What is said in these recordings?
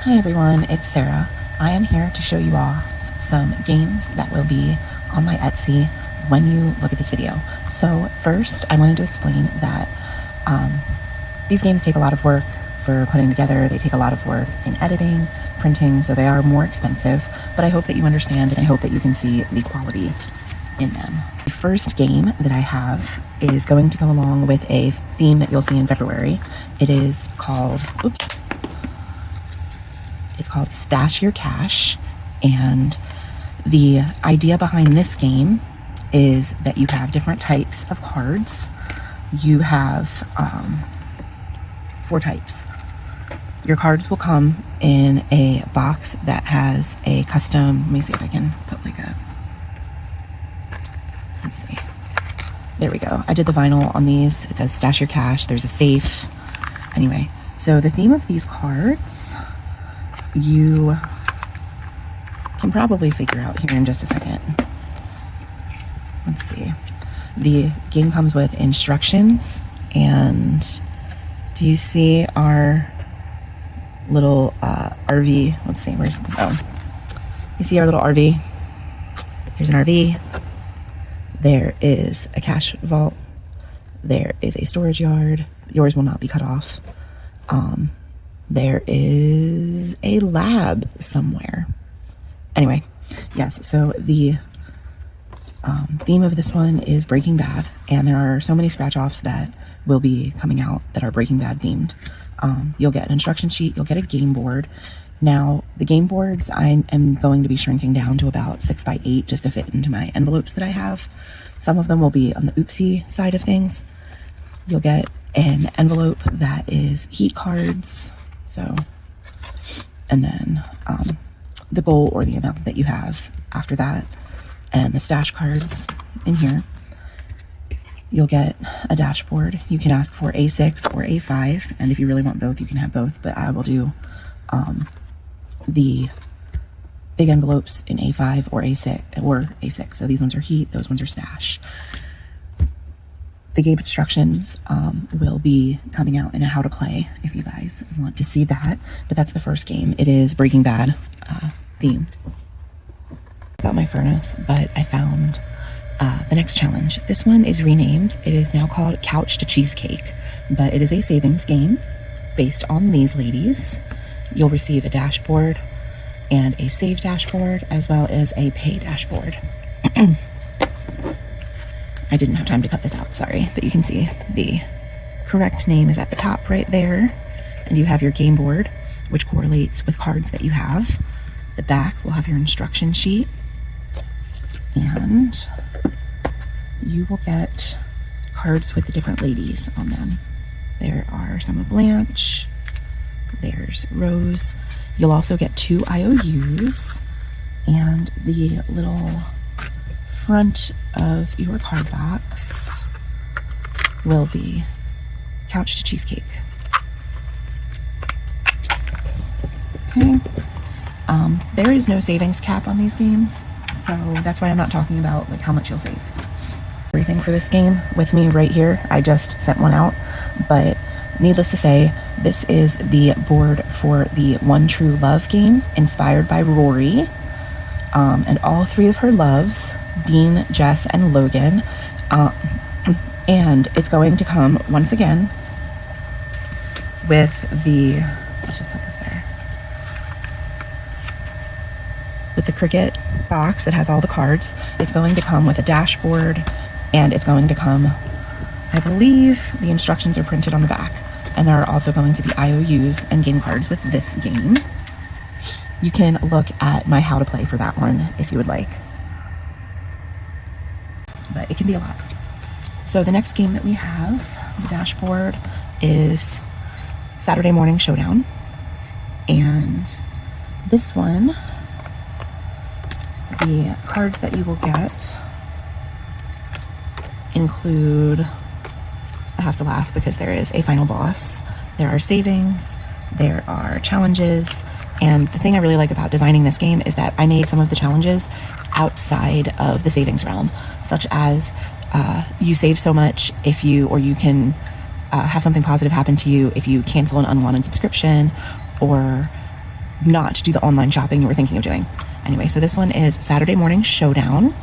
Hi everyone, it's Sarah. I am here to show you all some games that will be on my Etsy when you look at this video. So first, I wanted to explain that these games take a lot of work for putting together. They take a lot of work in editing, printing, so they are more expensive, but I hope that you understand and I hope that you can see the quality in them. The first game that I have is going to go along with a theme that you'll see in February. It is called, it's called Stash Your Cash, and the idea behind this game is that you have different types of cards. You have 4 types. Your cards will come in a box that has a custom, let me see if I can put like a, let's see. There we go. I did the vinyl on these. It says Stash Your Cash. There's a safe. Anyway, so the theme of these cards, you can probably figure out here in just a second. Let's see. The game comes with instructions, and do you see our little RV? Let's see, where's, oh, you see our little RV? There's an RV. There is a cash vault. There is a storage yard. Yours will not be cut off. There is a lab somewhere. Anyway, yes, so the theme of this one is Breaking Bad, and there are so many scratch-offs that will be coming out that are Breaking Bad themed. You'll get an instruction sheet, you'll get a game board. Now, the game boards I am going to be shrinking down to about 6x8 just to fit into my envelopes that I have. Some of them will be on the oopsie side of things. You'll get an envelope that is heat cards, so, and then the goal or the amount that you have after that, and the stash cards in here. You'll get a dashboard. You can ask for A6 or A5, and if you really want both, you can have both, but I will do the big envelopes in A5 or A6. So these ones are heat, those ones are stash. The game instructions will be coming out in a how to play if you guys want to see that, but that's the first game. It is Breaking Bad themed. About my furnace, but I found the next challenge. This one is renamed. It is now called Couch to Cheesecake, but it is a savings game based on these ladies. You'll receive a dashboard and a save dashboard as well as a pay dashboard. I didn't have time to cut this out, sorry, but you can see the correct name is at the top right there, and you have your game board, which correlates with cards that you have. The back will have your instruction sheet, and you will get cards with the different ladies on them. There are some of Blanche, there's Rose. You'll also get 2 IOUs, and the little front of your card box will be Couch to Cheesecake. Okay. There is no savings cap on these games, so that's why I'm not talking about like how much you'll save. Everything for this game with me right here. I just sent one out, but needless to say, this is the board for the One True Love game, inspired by Rory, and all 3 of her loves, Dean, Jess, and Logan, and it's going to come once again with the, let's just put this there, with the Cricut box that has all the cards. It's going to come with a dashboard, and it's going to come, I believe the instructions are printed on the back, and there are also going to be IOUs and game cards with this game. You can look at my how to play for that one if you would like, but it can be a lot. So the next game that we have, the dashboard, is Saturday Morning Showdown, and this one, the cards that you will get include, I have to laugh because there is a final boss, there are savings, there are challenges, and the thing I really like about designing this game is that I made some of the challenges outside of the savings realm, such as you save so much if you, or you can have something positive happen to you if you cancel an unwanted subscription, or not do the online shopping you were thinking of doing. Anyway, so this one is Saturday Morning Showdown.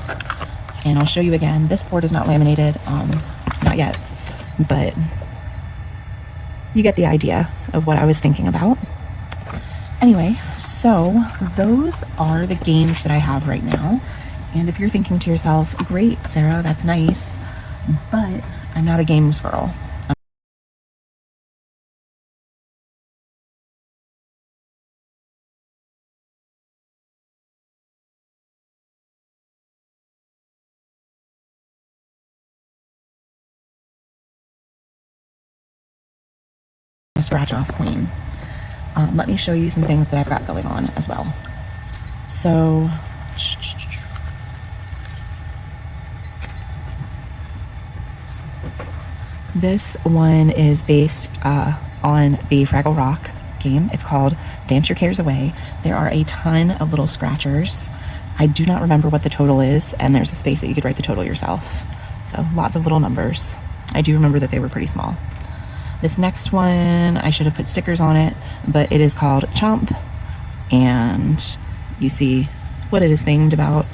And I'll show you again. This board is not laminated, not yet, but you get the idea of what I was thinking about. Anyway, so those are the games that I have right now. And if you're thinking to yourself, great, Sarah, that's nice, but I'm not a games girl. A scratch off queen. Let me show you some things that I've got going on as well. So this one is based on the Fraggle Rock game. It's called Dance Your Cares Away. There are a ton of little scratchers. I do not remember what the total is, and there's a space that you could write the total yourself. So lots of little numbers. I do remember that they were pretty small. This next one, I should have put stickers on it, but it is called Chomp, and you see what it is themed about.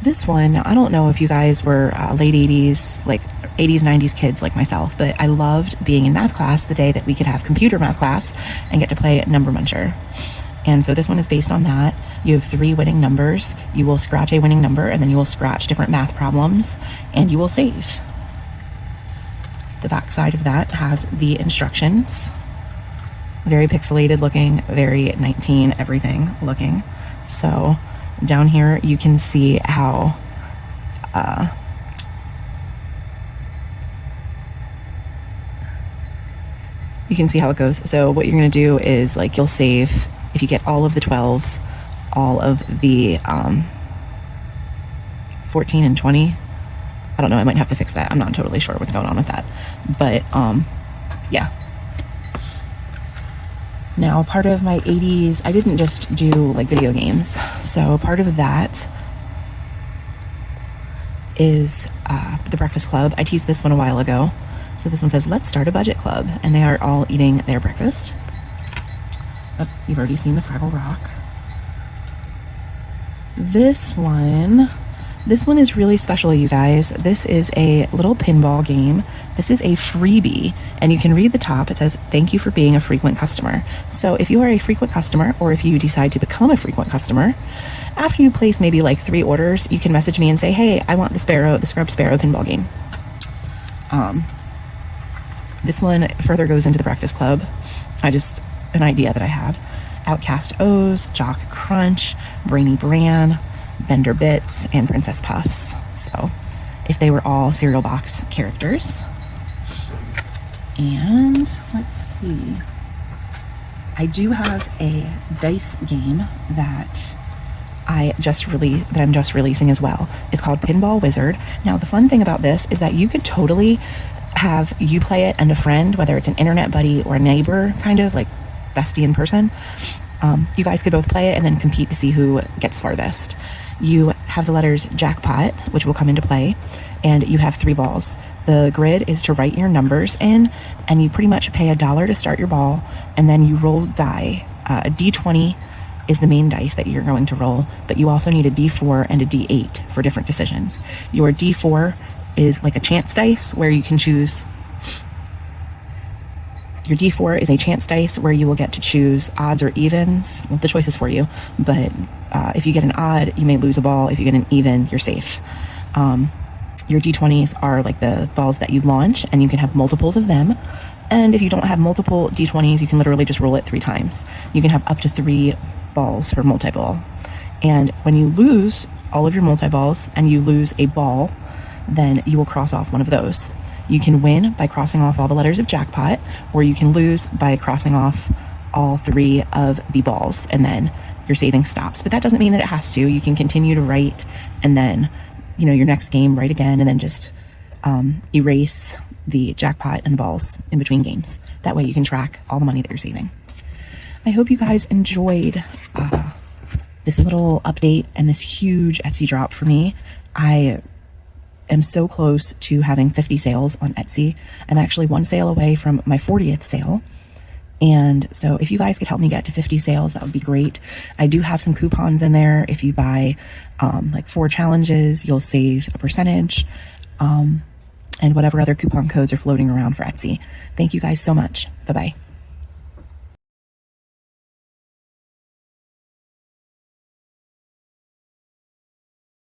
This one, I don't know if you guys were late 80s, like 80s, 90s kids like myself, but I loved being in math class the day that we could have computer math class and get to play Number Muncher. And so this one is based on that. You have 3 winning numbers. You will scratch a winning number, and then you will scratch different math problems, and you will save. The back side of that has the instructions. Very pixelated looking, very 19 everything looking. So down here you can see how it goes. So what you're going to do is, like, you'll save if you get all of the 12s, all of the 14 and 20. I don't know, I might have to fix that. I'm not totally sure what's going on with that. But yeah. Now, part of my 80s, I didn't just do like video games. So part of that is the Breakfast Club. I teased this one a while ago. So this one says, let's start a budget club. And they are all eating their breakfast. Oh, you've already seen the Fraggle Rock. This one is really special, you guys. This is a little pinball game. This is a freebie, and you can read the top. It says, thank you for being a frequent customer. So if you are a frequent customer, or if you decide to become a frequent customer, after you place maybe like 3 orders, you can message me and say, hey, I want the Scrub Sparrow pinball game. This one further goes into the Breakfast Club. An idea that I had. Outcast O's, Jock Crunch, Brainy Bran, Bender Bits, and Princess Puffs. So if they were all cereal box characters. And let's see, I do have a dice game that I'm just releasing as well. It's called Pinball Wizard. Now the fun thing about this is that you could totally have you play it and a friend, whether it's an internet buddy or a neighbor, kind of like bestie in person. You guys could both play it and then compete to see who gets farthest. You have the letters jackpot, which will come into play, and you have 3 balls. The grid is to write your numbers in, and you pretty much pay $1 to start your ball, and then you roll die. A D20 is the main dice that you're going to roll, but you also need a D4 and a D8 for different decisions. Your D4 is like a chance dice where you can choose. Your D4 is a chance dice where you will get to choose odds or evens. Well, the choice is for you, but if you get an odd, you may lose a ball. If you get an even, you're safe. Your D20s are like the balls that you launch, and you can have multiples of them. And if you don't have multiple D20s, you can literally just roll it 3 times. You can have up to 3 balls for multi-ball. And when you lose all of your multi-balls and you lose a ball, then you will cross off one of those. You can win by crossing off all the letters of jackpot, or you can lose by crossing off all 3 of the balls, and then your saving stops. But that doesn't mean that it has to. You can continue to write, and then, your next game, write again, and then just erase the jackpot and the balls in between games. That way you can track all the money that you're saving. I hope you guys enjoyed this little update and this huge Etsy drop for me. I am so close to having 50 sales on Etsy. I'm actually 1 sale away from my 40th sale. And so if you guys could help me get to 50 sales, that would be great. I do have some coupons in there. If you buy like 4 challenges, you'll save a percentage, and whatever other coupon codes are floating around for Etsy. Thank you guys so much. Bye-bye.